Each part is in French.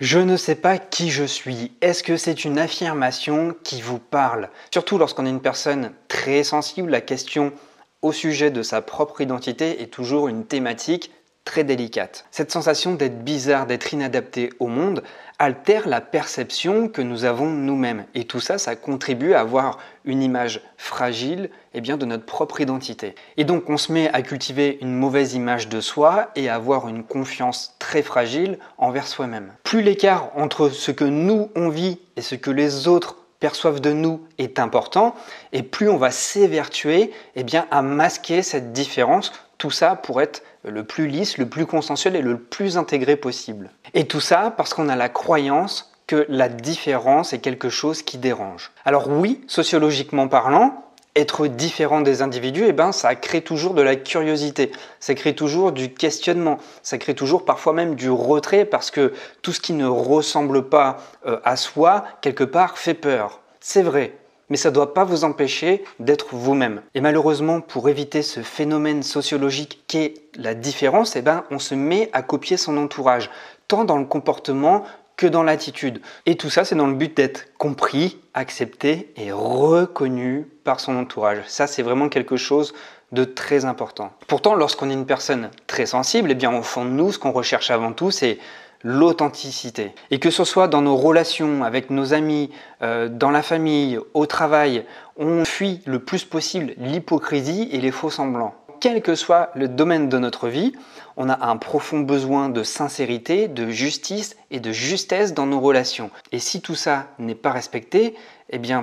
Je ne sais pas qui je suis. Est-ce que c'est une affirmation qui vous parle? Surtout lorsqu'on est une personne très sensible, la question au sujet de sa propre identité est toujours une thématique très délicate. Cette sensation d'être bizarre, d'être inadapté au monde, altère la perception que nous avons nous-mêmes. Et tout ça, ça contribue à avoir une image fragile de notre propre identité. Et donc on se met à cultiver une mauvaise image de soi et à avoir une confiance très fragile envers soi-même. Plus l'écart entre ce que nous on vit et ce que les autres perçoivent de nous est important, et plus on va s'évertuer à masquer cette différence, tout ça pour être le plus lisse, le plus consensuel et le plus intégré possible. Et tout ça parce qu'on a la croyance que la différence est quelque chose qui dérange. Alors oui, sociologiquement parlant, être différent des individus, ça crée toujours de la curiosité, ça crée toujours du questionnement, ça crée toujours parfois même du retrait parce que tout ce qui ne ressemble pas à soi, quelque part, fait peur. C'est vrai, mais ça ne doit pas vous empêcher d'être vous-même. Et malheureusement, pour éviter ce phénomène sociologique qu'est la différence, on se met à copier son entourage, tant dans le comportement que dans l'attitude. Et tout ça, c'est dans le but d'être compris, accepté et reconnu par son entourage. Ça, c'est vraiment quelque chose de très important. Pourtant, lorsqu'on est une personne très sensible, au fond de nous, ce qu'on recherche avant tout, c'est l'authenticité. Et que ce soit dans nos relations avec nos amis, dans la famille, au travail, on fuit le plus possible l'hypocrisie et les faux semblants. Quel que soit le domaine de notre vie, on a un profond besoin de sincérité, de justice et de justesse dans nos relations. Et si tout ça n'est pas respecté,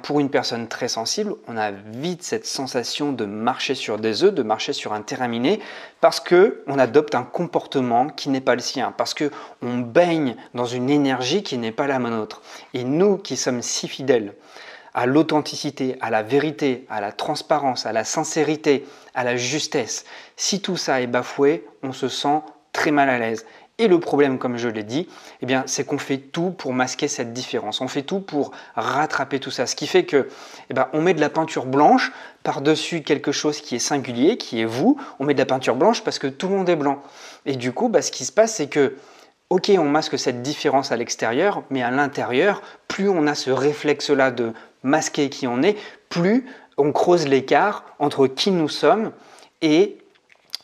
pour une personne très sensible, on a vite cette sensation de marcher sur des œufs, de marcher sur un terrain miné, parce qu'on adopte un comportement qui n'est pas le sien, parce qu'on baigne dans une énergie qui n'est pas la nôtre. Et nous qui sommes si fidèles à l'authenticité, à la vérité, à la transparence, à la sincérité, à la justesse. Si tout ça est bafoué, on se sent très mal à l'aise. Et le problème, comme je l'ai dit, c'est qu'on fait tout pour masquer cette différence. On fait tout pour rattraper tout ça. Ce qui fait que, on met de la peinture blanche par-dessus quelque chose qui est singulier, qui est vous. On met de la peinture blanche parce que tout le monde est blanc. Et du coup, ce qui se passe, c'est que ok, on masque cette différence à l'extérieur, mais à l'intérieur, plus on a ce réflexe-là de masquer qui on est, plus on creuse l'écart entre qui nous sommes et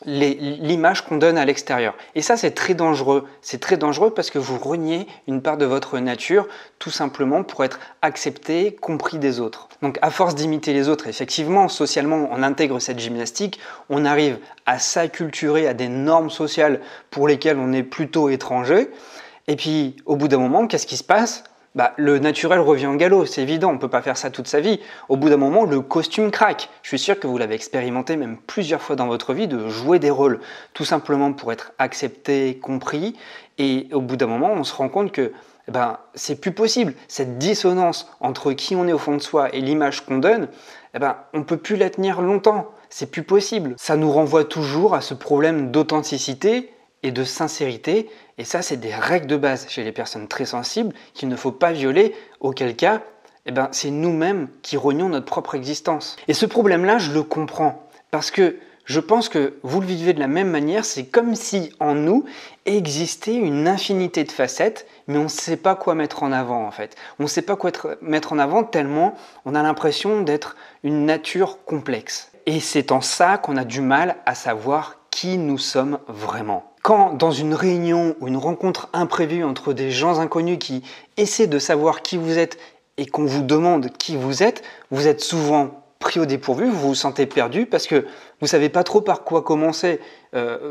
l'image qu'on donne à l'extérieur. Et ça, c'est très dangereux. C'est très dangereux parce que vous reniez une part de votre nature, tout simplement pour être accepté, compris des autres. Donc, à force d'imiter les autres, effectivement, socialement, on intègre cette gymnastique, on arrive à s'acculturer à des normes sociales pour lesquelles on est plutôt étranger. Et puis, au bout d'un moment, qu'est-ce qui se passe ? Le naturel revient au galop, c'est évident, on ne peut pas faire ça toute sa vie. Au bout d'un moment, le costume craque. Je suis sûr que vous l'avez expérimenté même plusieurs fois dans votre vie de jouer des rôles, tout simplement pour être accepté, compris. Et au bout d'un moment, on se rend compte que c'est plus possible. Cette dissonance entre qui on est au fond de soi et l'image qu'on donne, on ne peut plus la tenir longtemps. C'est plus possible. Ça nous renvoie toujours à ce problème d'authenticité et de sincérité. Et ça, c'est des règles de base chez les personnes très sensibles qu'il ne faut pas violer, auquel cas, c'est nous-mêmes qui renions notre propre existence. Et ce problème-là, je le comprends, parce que je pense que vous le vivez de la même manière, c'est comme si en nous existait une infinité de facettes, mais on ne sait pas quoi mettre en avant en fait. On ne sait pas quoi mettre en avant tellement on a l'impression d'être une nature complexe. Et c'est en ça qu'on a du mal à savoir qui nous sommes vraiment. Quand dans une réunion ou une rencontre imprévue entre des gens inconnus qui essaient de savoir qui vous êtes et qu'on vous demande qui vous êtes souvent pris au dépourvu, vous vous sentez perdu parce que vous ne savez pas trop par quoi commencer,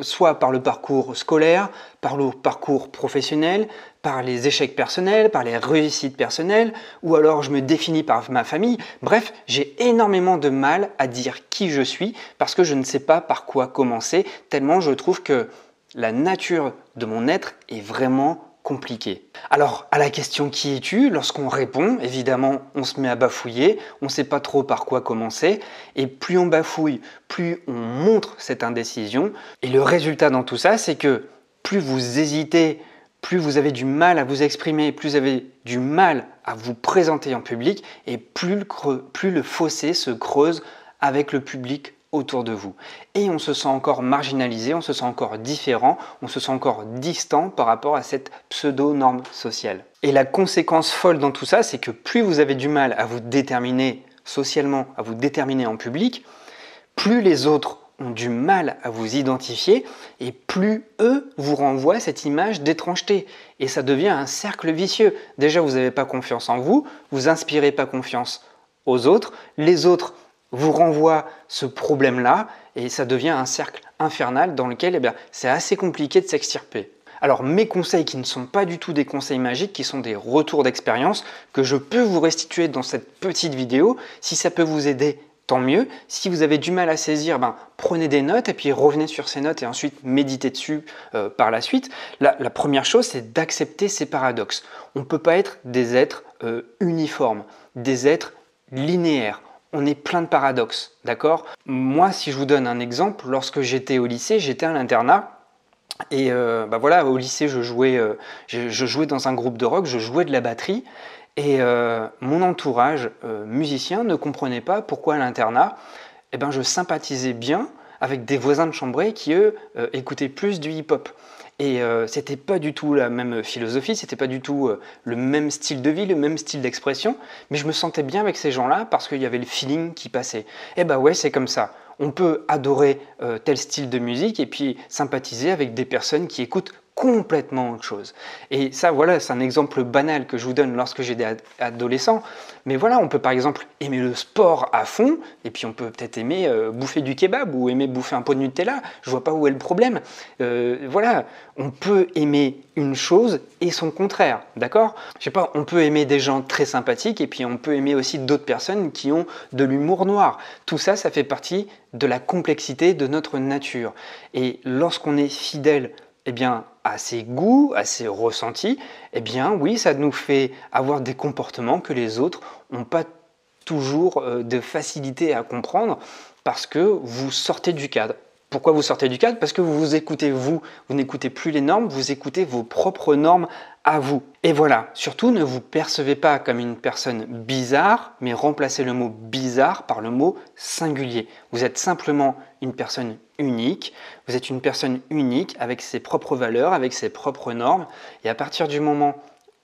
soit par le parcours scolaire, par le parcours professionnel, par les échecs personnels, par les réussites personnelles, ou alors je me définis par ma famille. Bref, j'ai énormément de mal à dire qui je suis parce que je ne sais pas par quoi commencer, tellement je trouve que la nature de mon être est vraiment compliquée. Alors, à la question qui es-tu, lorsqu'on répond, évidemment, on se met à bafouiller, on ne sait pas trop par quoi commencer, et plus on bafouille, plus on montre cette indécision, et le résultat dans tout ça, c'est que plus vous hésitez, plus vous avez du mal à vous exprimer, plus vous avez du mal à vous présenter en public, et plus le fossé se creuse avec le public autour de vous. Et on se sent encore marginalisé, on se sent encore différent, on se sent encore distant par rapport à cette pseudo-norme sociale. Et la conséquence folle dans tout ça, c'est que plus vous avez du mal à vous déterminer socialement, à vous déterminer en public, plus les autres ont du mal à vous identifier et plus eux vous renvoient cette image d'étrangeté. Et ça devient un cercle vicieux. Déjà, vous n'avez pas confiance en vous, vous inspirez pas confiance aux autres, les autres vous renvoie ce problème-là et ça devient un cercle infernal dans lequel c'est assez compliqué de s'extirper. Alors mes conseils qui ne sont pas du tout des conseils magiques, qui sont des retours d'expérience que je peux vous restituer dans cette petite vidéo, si ça peut vous aider, tant mieux. Si vous avez du mal à saisir, prenez des notes et puis revenez sur ces notes et ensuite méditez dessus par la suite. La première chose, c'est d'accepter ces paradoxes. On ne peut pas être des êtres uniformes, des êtres linéaires. On est plein de paradoxes, d'accord? Moi, si je vous donne un exemple, lorsque j'étais au lycée, j'étais à l'internat et voilà, au lycée, je jouais dans un groupe de rock, je jouais de la batterie et mon entourage musicien ne comprenait pas pourquoi à l'internat, je sympathisais bien avec des voisins de chambrée qui, eux, écoutaient plus du hip-hop. Et c'était pas du tout la même philosophie, c'était pas du tout le même style de vie, le même style d'expression, mais je me sentais bien avec ces gens-là parce qu'il y avait le feeling qui passait. Et ouais, c'est comme ça. On peut adorer tel style de musique et puis sympathiser avec des personnes qui écoutent complètement autre chose. Et ça, voilà, c'est un exemple banal que je vous donne lorsque j'étais adolescent. Mais voilà, on peut par exemple aimer le sport à fond, et puis on peut peut-être aimer bouffer du kebab ou aimer bouffer un pot de Nutella. Je vois pas où est le problème. Voilà, on peut aimer une chose et son contraire, d'accord? Je sais pas, on peut aimer des gens très sympathiques et puis on peut aimer aussi d'autres personnes qui ont de l'humour noir. Tout ça, ça fait partie de la complexité de notre nature. Et lorsqu'on est fidèle à ses goûts, à ses ressentis, oui, ça nous fait avoir des comportements que les autres n'ont pas toujours de facilité à comprendre parce que vous sortez du cadre. Pourquoi vous sortez du cadre? Parce que vous écoutez vous n'écoutez plus les normes, vous écoutez vos propres normes à vous. Et voilà, surtout ne vous percevez pas comme une personne bizarre, mais remplacez le mot bizarre par le mot singulier. Vous êtes simplement une personne unique, vous êtes une personne unique avec ses propres valeurs, avec ses propres normes, et à partir du moment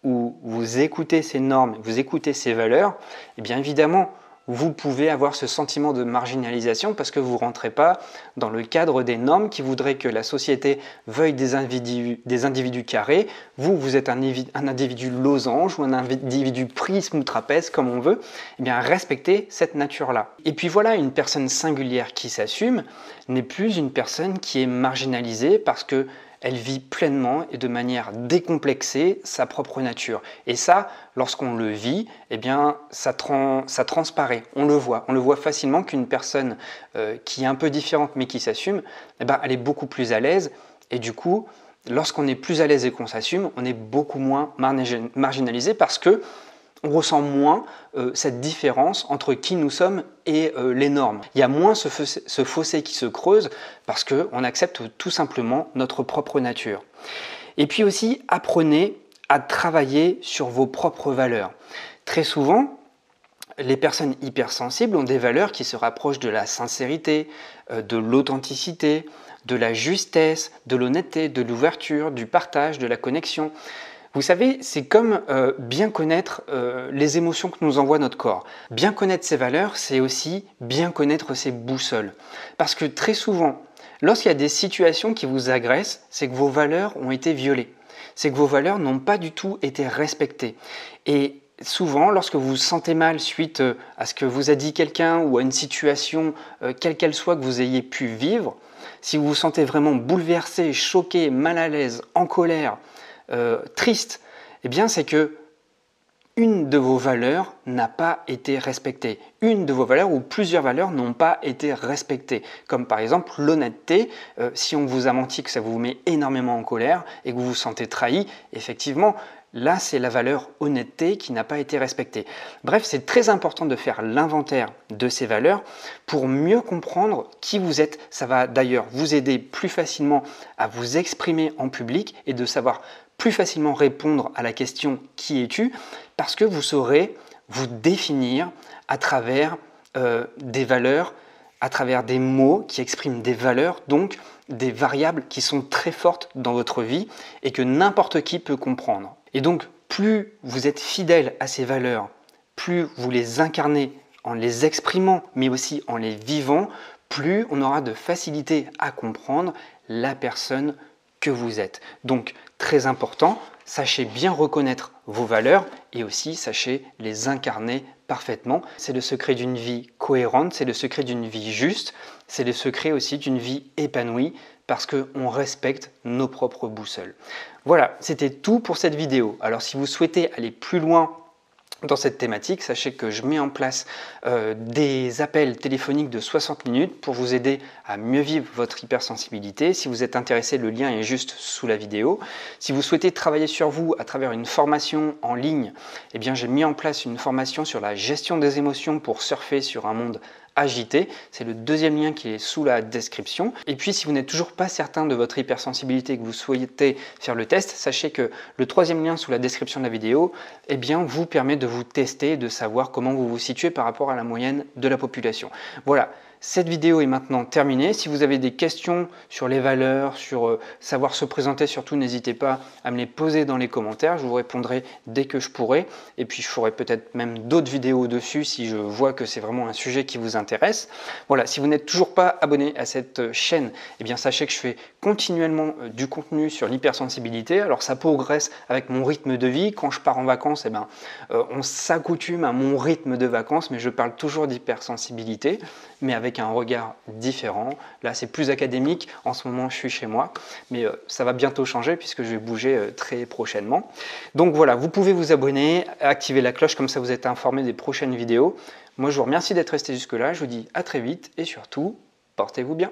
où vous écoutez ces normes, vous écoutez ces valeurs, bien évidemment, vous pouvez avoir ce sentiment de marginalisation parce que vous ne rentrez pas dans le cadre des normes qui voudraient que la société veuille des individus carrés. Vous êtes un individu losange ou un individu prisme ou trapèze, comme on veut. Respectez cette nature-là. Et puis voilà, une personne singulière qui s'assume n'est plus une personne qui est marginalisée parce que elle vit pleinement et de manière décomplexée sa propre nature. Et ça, lorsqu'on le vit, ça transparaît, on le voit facilement qu'une personne qui est un peu différente mais qui s'assume, elle est beaucoup plus à l'aise et du coup, lorsqu'on est plus à l'aise et qu'on s'assume, on est beaucoup moins marginalisé parce que on ressent moins cette différence entre qui nous sommes et les normes. Il y a moins ce fossé qui se creuse parce qu'on accepte tout simplement notre propre nature. Et puis aussi, apprenez à travailler sur vos propres valeurs. Très souvent, les personnes hypersensibles ont des valeurs qui se rapprochent de la sincérité, de l'authenticité, de la justesse, de l'honnêteté, de l'ouverture, du partage, de la connexion. Vous savez, c'est comme bien connaître les émotions que nous envoie notre corps. Bien connaître ses valeurs, c'est aussi bien connaître ses boussoles. Parce que très souvent, lorsqu'il y a des situations qui vous agressent, c'est que vos valeurs ont été violées. C'est que vos valeurs n'ont pas du tout été respectées. Et souvent, lorsque vous vous sentez mal suite à ce que vous a dit quelqu'un ou à une situation, quelle qu'elle soit, que vous ayez pu vivre, si vous vous sentez vraiment bouleversé, choqué, mal à l'aise, en colère, triste, c'est que une de vos valeurs n'a pas été respectée. Une de vos valeurs ou plusieurs valeurs n'ont pas été respectées. Comme par exemple l'honnêteté, si on vous a menti, que ça vous met énormément en colère et que vous vous sentez trahi, effectivement, là c'est la valeur honnêteté qui n'a pas été respectée. Bref, c'est très important de faire l'inventaire de ces valeurs pour mieux comprendre qui vous êtes. Ça va d'ailleurs vous aider plus facilement à vous exprimer en public et de savoir plus facilement répondre à la question « Qui es-tu ?» parce que vous saurez vous définir à travers des valeurs à travers des mots qui expriment des valeurs, donc des variables qui sont très fortes dans votre vie et que n'importe qui peut comprendre. Et donc, plus vous êtes fidèle à ces valeurs, plus vous les incarnez en les exprimant, mais aussi en les vivant, plus on aura de facilité à comprendre la personne que vous êtes. Donc, très important, sachez bien reconnaître vos valeurs et aussi sachez les incarner parfaitement. C'est le secret d'une vie cohérente, c'est le secret d'une vie juste, c'est le secret aussi d'une vie épanouie parce qu'on respecte nos propres boussoles. Voilà, c'était tout pour cette vidéo. Alors si vous souhaitez aller plus loin dans cette thématique, sachez que je mets en place des appels téléphoniques de 60 minutes pour vous aider à mieux vivre votre hypersensibilité. Si vous êtes intéressé, le lien est juste sous la vidéo. Si vous souhaitez travailler sur vous à travers une formation en ligne, eh bien j'ai mis en place une formation sur la gestion des émotions pour surfer sur un monde agité. C'est le deuxième lien qui est sous la description. Et puis si vous n'êtes toujours pas certain de votre hypersensibilité et que vous souhaitez faire le test, sachez que le troisième lien sous la description de la vidéo eh bien, vous permet de vous tester et de savoir comment vous vous situez par rapport à la moyenne de la population. Voilà. Cette vidéo est maintenant terminée. Si vous avez des questions sur les valeurs, sur savoir se présenter, surtout n'hésitez pas à me les poser dans les commentaires. Je vous répondrai dès que je pourrai. Et puis je ferai peut-être même d'autres vidéos dessus si je vois que c'est vraiment un sujet qui vous intéresse. Voilà, si vous n'êtes toujours pas abonné à cette chaîne, eh bien sachez que je fais continuellement du contenu sur l'hypersensibilité. Alors ça progresse avec mon rythme de vie. Quand je pars en vacances, eh bien, on s'accoutume à mon rythme de vacances, mais je parle toujours d'hypersensibilité, mais avec un regard différent. Là, c'est plus académique. En ce moment, je suis chez moi, mais ça va bientôt changer puisque je vais bouger très prochainement. Donc voilà, vous pouvez vous abonner, activer la cloche, comme ça vous êtes informé des prochaines vidéos. Moi, je vous remercie d'être resté jusque-là. Je vous dis à très vite et surtout, portez-vous bien.